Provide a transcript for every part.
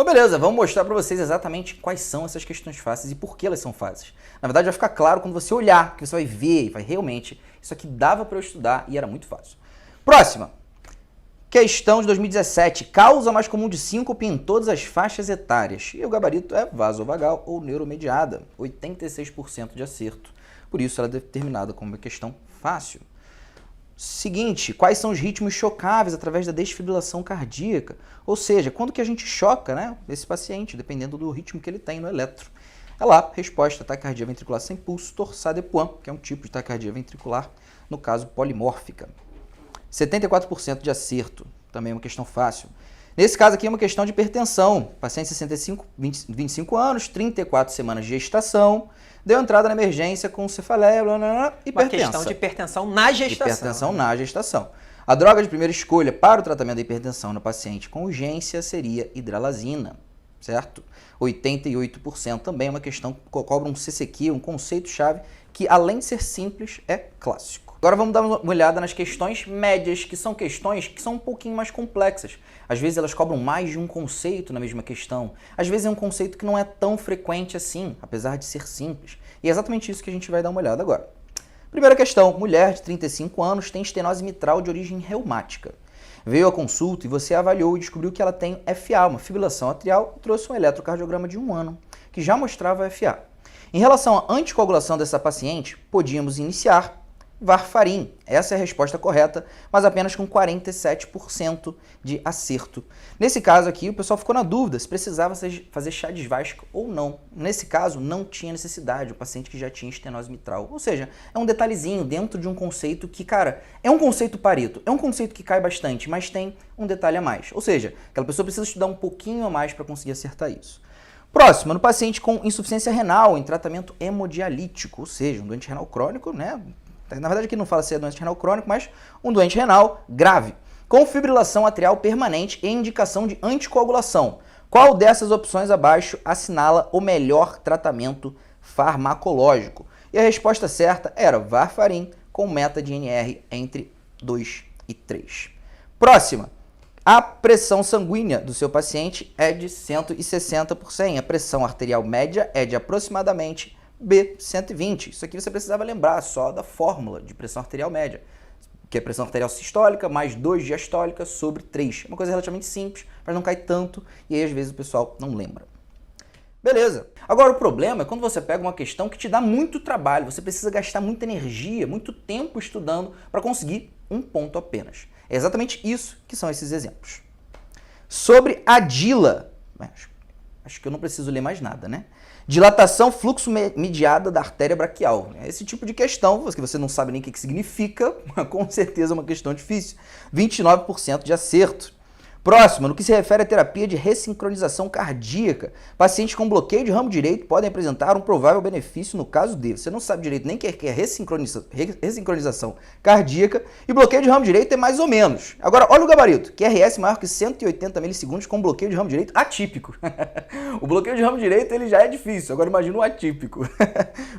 Então beleza, vamos mostrar para vocês exatamente quais são essas questões fáceis e por que elas são fáceis. Na verdade vai ficar claro quando você olhar, que você vai ver e vai realmente, isso aqui dava para eu estudar e era muito fácil. Próxima. Questão de 2017. Causa mais comum de síncope em todas as faixas etárias. E o gabarito é vasovagal ou neuromediada. 86% de acerto. Por isso ela é determinada como uma questão fácil. Seguinte, quais são os ritmos chocáveis através da desfibrilação cardíaca? Ou seja, quando que a gente choca, né, esse paciente, dependendo do ritmo que ele tem no eletro. É lá, resposta, taquicardia ventricular sem pulso, torsade de Poix, que é um tipo de taquicardia ventricular, no caso polimórfica. 74% de acerto, também é uma questão fácil. Nesse caso aqui é uma questão de hipertensão. Paciente de 25 anos, 34 semanas de gestação, deu entrada na emergência com cefaleia, hipertensão. Uma questão de hipertensão na gestação. Hipertensão na gestação. A droga de primeira escolha para o tratamento da hipertensão no paciente com urgência seria hidralazina, certo? 88% também é uma questão que cobra um CCQ, um conceito-chave, que além de ser simples, é clássico. Agora vamos dar uma olhada nas questões médias, que são questões que são um pouquinho mais complexas. Às vezes elas cobram mais de um conceito na mesma questão. Às vezes é um conceito que não é tão frequente assim, apesar de ser simples. E é exatamente isso que a gente vai dar uma olhada agora. Primeira questão, mulher de 35 anos tem estenose mitral de origem reumática. Veio à consulta e você avaliou e descobriu que ela tem FA, uma fibrilação atrial, e trouxe um eletrocardiograma de 1 ano, que já mostrava FA. Em relação à anticoagulação dessa paciente, podíamos iniciar Varfarin. Essa é a resposta correta, mas apenas com 47% de acerto. Nesse caso aqui, o pessoal ficou na dúvida se precisava fazer chá de Vasco ou não. Nesse caso, não tinha necessidade, o paciente que já tinha estenose mitral. Ou seja, é um detalhezinho dentro de um conceito que, cara, é um conceito Pareto, é um conceito que cai bastante, mas tem um detalhe a mais. Ou seja, aquela pessoa precisa estudar um pouquinho a mais para conseguir acertar isso. Próximo, no paciente com insuficiência renal em tratamento hemodialítico, ou seja, um doente renal crônico, né? Na verdade aqui não fala se é doente renal crônico, mas um doente renal grave, com fibrilação atrial permanente e indicação de anticoagulação. Qual dessas opções abaixo assinala o melhor tratamento farmacológico? E a resposta certa era Varfarin, com meta de NR entre 2 e 3. Próxima. A pressão sanguínea do seu paciente é de 160 por 100. A pressão arterial média é de aproximadamente B120. Isso aqui você precisava lembrar só da fórmula de pressão arterial média, que é pressão arterial sistólica mais 2 diastólica sobre 3. É uma coisa relativamente simples, mas não cai tanto, e aí às vezes o pessoal não lembra. Beleza. Agora o problema é quando você pega uma questão que te dá muito trabalho, você precisa gastar muita energia, muito tempo estudando para conseguir um ponto apenas. É exatamente isso que são esses exemplos. Sobre a DILA, acho que eu não preciso ler mais nada, né? Dilatação fluxo mediada da artéria braquial. Esse tipo de questão, que você não sabe nem o que significa, com certeza é uma questão difícil. 29% de acerto. Próximo, no que se refere à terapia de ressincronização cardíaca, pacientes com bloqueio de ramo direito podem apresentar um provável benefício no caso dele. Você não sabe direito nem o que é ressincronização cardíaca, e bloqueio de ramo direito é mais ou menos. Agora, olha o gabarito, QRS maior que 180 milissegundos com bloqueio de ramo direito atípico. O bloqueio de ramo direito ele já é difícil, agora imagina o atípico.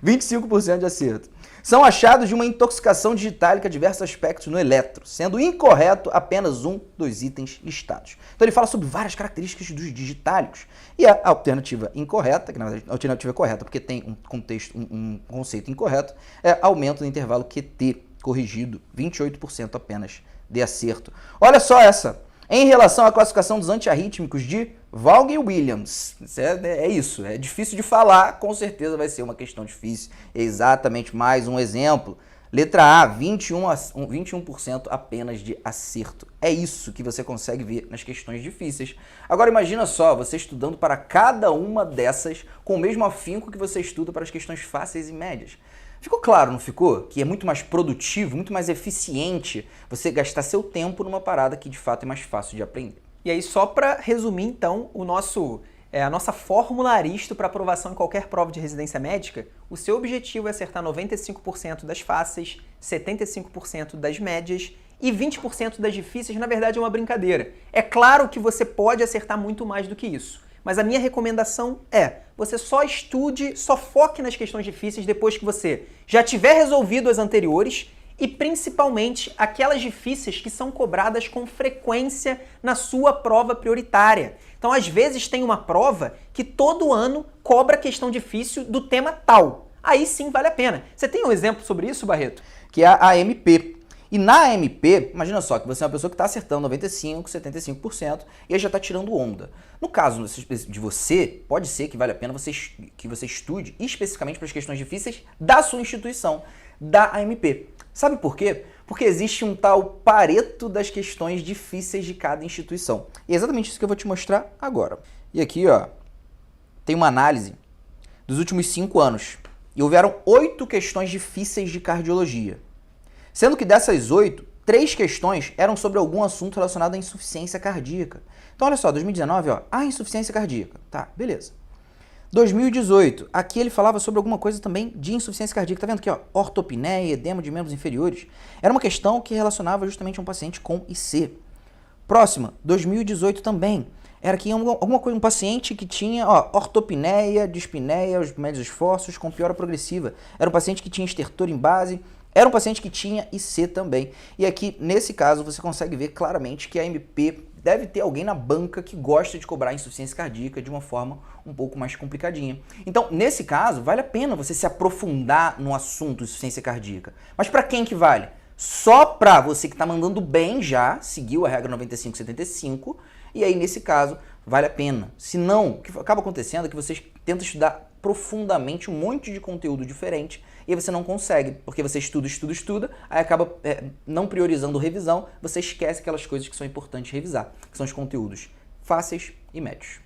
25% de acerto. São achados de uma intoxicação digitálica a diversos aspectos no eletro, sendo incorreto apenas um dos itens listados. Então ele fala sobre várias características dos digitálicos. E a alternativa incorreta, que na verdade a alternativa é correta porque tem um conceito incorreto, é aumento do intervalo QT corrigido, 28% apenas de acerto. Olha só essa. Em relação à classificação dos antiarrítmicos de Vaughan-Williams, isso, é difícil de falar, com certeza vai ser uma questão difícil, exatamente mais um exemplo. Letra A, 21% apenas de acerto. É isso que você consegue ver nas questões difíceis. Agora imagina só, você estudando para cada uma dessas com o mesmo afinco que você estuda para as questões fáceis e médias. Ficou claro, não ficou? Que é muito mais produtivo, muito mais eficiente você gastar seu tempo numa parada que de fato é mais fácil de aprender. E aí, só para resumir, então, a nossa fórmula Aristo para aprovação em qualquer prova de residência médica, o seu objetivo é acertar 95% das fáceis, 75% das médias e 20% das difíceis. Na verdade, é uma brincadeira. É claro que você pode acertar muito mais do que isso, mas a minha recomendação é, você só estude, só foque nas questões difíceis depois que você já tiver resolvido as anteriores e principalmente aquelas difíceis que são cobradas com frequência na sua prova prioritária. Então, às vezes, tem uma prova que todo ano cobra questão difícil do tema tal. Aí sim vale a pena. Você tem um exemplo sobre isso, Barreto? Que é a AMP. E na AMP, imagina só que você é uma pessoa que está acertando 95%, 75% e aí já está tirando onda. No caso de você, pode ser que vale a pena que você estude especificamente para as questões difíceis da sua instituição, da AMP. Sabe por quê? Porque existe um tal Pareto das questões difíceis de cada instituição. E é exatamente isso que eu vou te mostrar agora. E aqui, ó, tem uma análise dos últimos 5 anos. E houveram 8 questões difíceis de cardiologia. Sendo que dessas 8, 3 questões eram sobre algum assunto relacionado à insuficiência cardíaca. Então, olha só, 2019, ó, insuficiência cardíaca. Tá, beleza. 2018, aqui ele falava sobre alguma coisa também de insuficiência cardíaca. Tá vendo aqui, ó? Ortopneia, edema de membros inferiores. Era uma questão que relacionava justamente a um paciente com IC. Próxima, 2018 também. Era que alguma coisa, um paciente que tinha ortopneia, dispneia, os médios esforços com piora progressiva. Era um paciente que tinha estertor em base. Era um paciente que tinha IC também. E aqui, nesse caso, você consegue ver claramente que a MP deve ter alguém na banca que gosta de cobrar insuficiência cardíaca de uma forma um pouco mais complicadinha. Então, nesse caso, vale a pena você se aprofundar no assunto insuficiência cardíaca. Mas para quem que vale? Só para você que está mandando bem já, seguiu a regra 95/75, e aí, nesse caso, vale a pena. Se não, o que acaba acontecendo é que você tenta estudar profundamente um monte de conteúdo diferente e aí você não consegue, porque você estuda, aí acaba não priorizando revisão, você esquece aquelas coisas que são importantes revisar, que são os conteúdos fáceis e médios.